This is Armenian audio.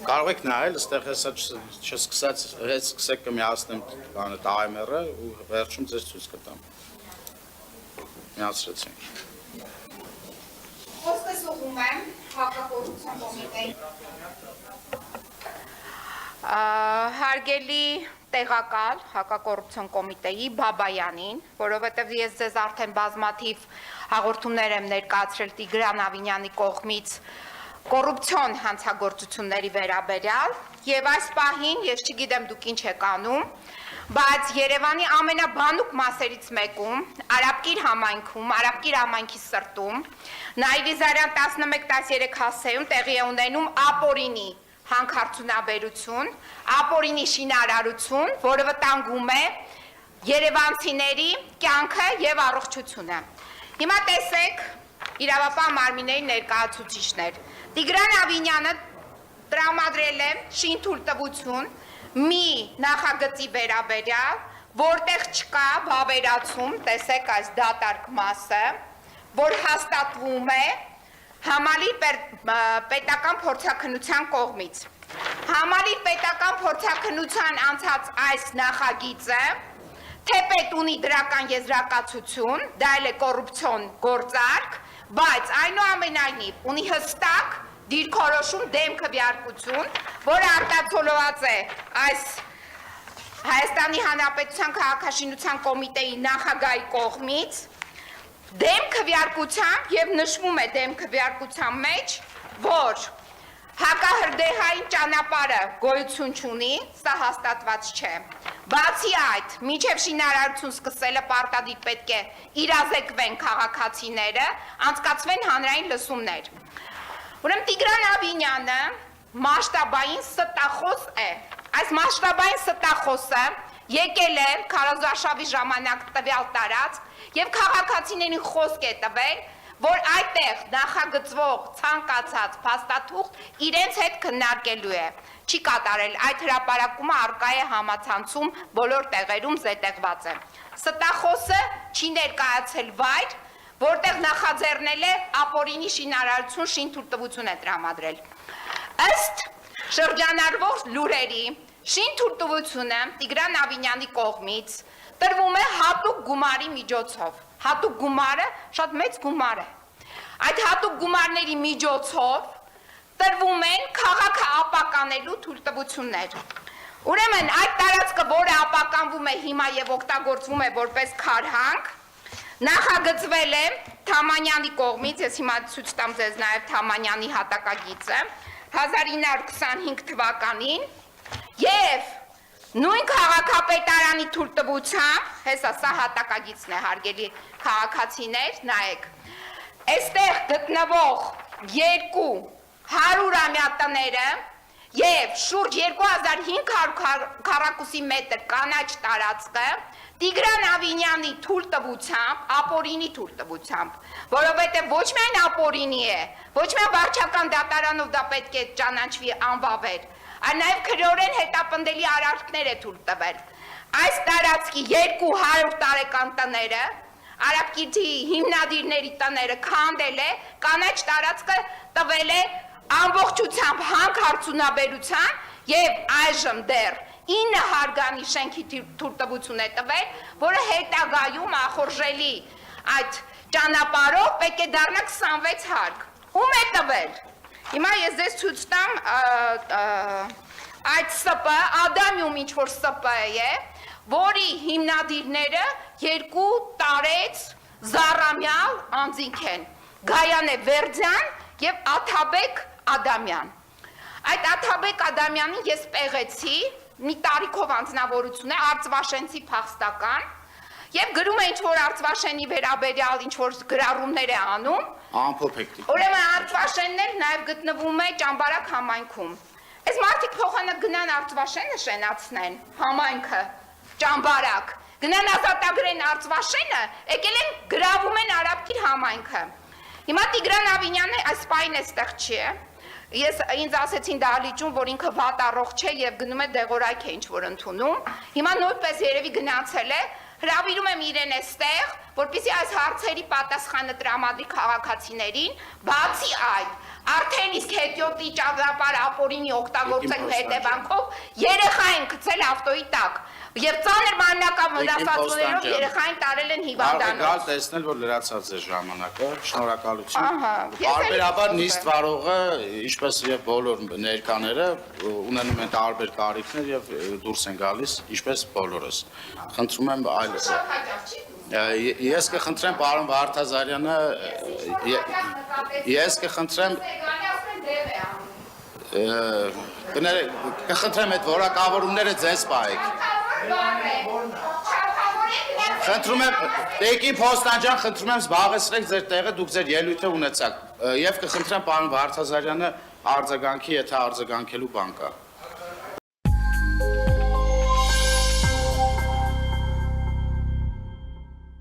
Կարող եք նայել, այստեղ հեսա չսկսեք կմիացնեմ տայմերը ու վերջում ձեզ ցույց կտամ։ Միացրեցինք։ Խոսքս ուղում եմ հակակոռուպցիոն կոմիտեի։ Հարգելի տեղակալ հակակոռուպցիոն կոմիտեի Բաբայանին, որովհետև ես ձեզ արդեն բազմաթիվ հաղորդումներ եմ ներկայացրել Տիգրան Ավինյանի կողմից կոռուպցիոն հանցագործությունների վերաբերյալ եւ այս պահին ես չգիտեմ դուք ինչ եք անում, բայց Երևանի ամենաբանուկ մասերից մեկում, Արաբկիր համայնքի սրտում, Նաիրիզարյան 11-13 հասցեում տեղի է ունենում ապօրինի հանքարդյունաբերություն, ապօրինի շինարարություն, որը վտանգում է երևանցիների կյանքը եւ առողջությունը։ Հիմա տեսեք իրավապահ մարմինների ներկայացուցիչներ։ Տիգրան Ավինյանը տրամադրել է շինթույլտվություն մի նախագծի վերաբերյալ, որտեղ չկա վավերացում, տեսեք այս դատարկ մասը, որ հաստատվում է Համալիր պետական փորձաքննության կողմից։ Համալիր պետական փորձաքննության անցած այս նախագիծը թեպետ ունի դրական եզրակացություն, դա էլ է կոռուպցիոն գործարք, բայց այնուամենայնիվ ունի հստակ դիրքորոշում դեմ քվեարկություն, որը արտացոլված է այս Հայաստանի Հանրապետության քաղաքաշինության կոմիտեի նախագահի կողմից, դեմ քվեարկությամբ եւ նշվում է դեմ քվեարկության մեջ, որ հակահրդեհային ճանապարհը գոյություն չունի, սա հաստատված չէ։ Բացի այդ, մինչև շինարարություն սկսելը պարտադիր պետք է իրազեկվեն քաղաքացիները, անցկացվեն հանրային լսումներ։ Ուրեմն Տիգրան Ավինյանը մասշտաբային ստախոս է։ Այս մասշտաբային ստախոսը եկել է քարոզարշավի ժամանակ տվյալ տարածք եւ քաղաքացիներին խոսք է տվել, որ այդտեղ նախագծվող ցանկացած փաստաթուղթ իրենց հետ քննարկելու է։ Չի կատարել այդ հրապարակումը արկա է համացանցում բոլոր տեղերում զետեղված է։ Ստախոսը չի ներկայացել վայր, որտեղ նախաձեռնել է ապօրինի շինարարություն շինթույլտվություն է տրամադրել։ Ըստ շրջանառվող լուրերի շինթույլտվությունը Տիգրան Ավինյանի կողմից տրվում է հատուկ գումարի միջոցով։ Հատուկ գումարը շատ մեծ գումար է։ Այդ հատուկ գումարների միջոցով տրվում են քաղաքը ապականելու թույլտվություններ։ Ուրեմն այդ տարածքը, որը ապականվում է հիմա եւ օգտագործվում է որպես քարհանք, նախագծվել է Թամանյանի կողմից, ես հիմա ցույց տամ ձեզ նաեւ Թամանյանի հատակագիծը 1925 թվականին եւ նույն քաղաքապետարանի թույլտվությամբ, հեսա սա հատակագիծն է հարգելի քաղաքացիներ, նայեք, այստեղ գտնվող 200-ամյա տները եւ շուրջ 2500 քառակուսի մետր կանաչ տարածքը Տիգրան Ավինյանի թույլտվությամբ, ապօրինի թույլտվությամբ, որովհետեւ ոչ միայն ապօրինի է, ոչ միայն վարչական դատարանով դա պետք է ճանաչվի անվավեր, այլ նաև քրեորեն հետապնդելի արարքներ է թույլ տվել։ Այս տարածքի 200 տարեկան տները, Արաբկիրի հիմնադիրների տները քանդել է, կանաչ տարածքը տվել է ամբողջությամբ հանքարդյունաբերության եւ այժմ դեռ 9 հարգանի շենքի թույլտվություն է տվել, որը հետագայում ախորժելի այդ ճանապարհով պետք է դառնա 26 հարկ։ Ում է տվել։ Հիմա ես ձեզ ցույց տամ այդ ՍՊ, Ադամիում ինչ-որ ՍՊ է, որի հիմնադիրները 2 տարեց Զառամյալ անձինք են, Գայանե Վերձյան եւ Աթաբեկ Ադամյան։ Այդ Աթաբեկ Ադամյանին ես պեղեցի, մի տարիքով անձնավորություն է, Արծվաշենցի փախստական, եւ գրում է ինչ-որ Արծվաշենի վերաբերյալ ինչ-որ գրառումներ է անում։ Անփոփեք։ Ուրեմն Արծվաշենն էլ նաև գտնվում է Ճամբարակ համայնքում։ Այս մարդիկ փոխանակ գնան Արծվաշենը շենացնեն, համայնքը, Ճամբարակ, գնան ազատագրեն Արծվաշենը, եկել են գրավում են Արաբկիր համայնքը։ Հիմա Տիգրան Ավինյանը այս պայն էստեղ չի է։ Ինձ ասեցին դահլիճում, որ ինքը վատ առողջ չէ եւ գնում է դեղորայք է ինչ-որ ընդունում։ Հիմա նույնպես երևի գնացել է, հրավիրում եմ իրեն այստեղ, որպեսզի այս հարցերի պատասխանը տրամադրի քաղաքացիներին, բացի այդ, Արդեն իսկ հետիոտի ճանապարհ ապօրինի օգտագործելու հետևանքով երեխային գցել ավտոյի տակ եւ ծանր մանրական վնասվածքներով երեխային տարել են հիվանդանոց։ Գալ տեսնել, որ լրացած է ժամանակը, շնորհակալություն։ Ահա, ես էլ- Բարբերաբար նիստ վարողը, ինչպես եւ բոլոր ներկաները, ունենում են տարբեր կարիքներ եւ դուրս են գալիս, ինչպես բոլորս։ Խնդրում եմ այլ Շատ հաճախ չի դու։ Ես կխնդրեմ պարոն Վարդազարյանը, ես կխնդրեմ կխնդրեմ այդ որակավորումները ձեզ պահեք։ Խնդրում եմ, Տեկին Փոստանջան, խնդրում եմ զբաղեցրեք ձեր տեղը, դուք ձեր ելույթը ունեցաք։ Եվ կխնդրեմ պարոն Վարդազարյանը արձագանքի, եթե արձագանքելու բան կա։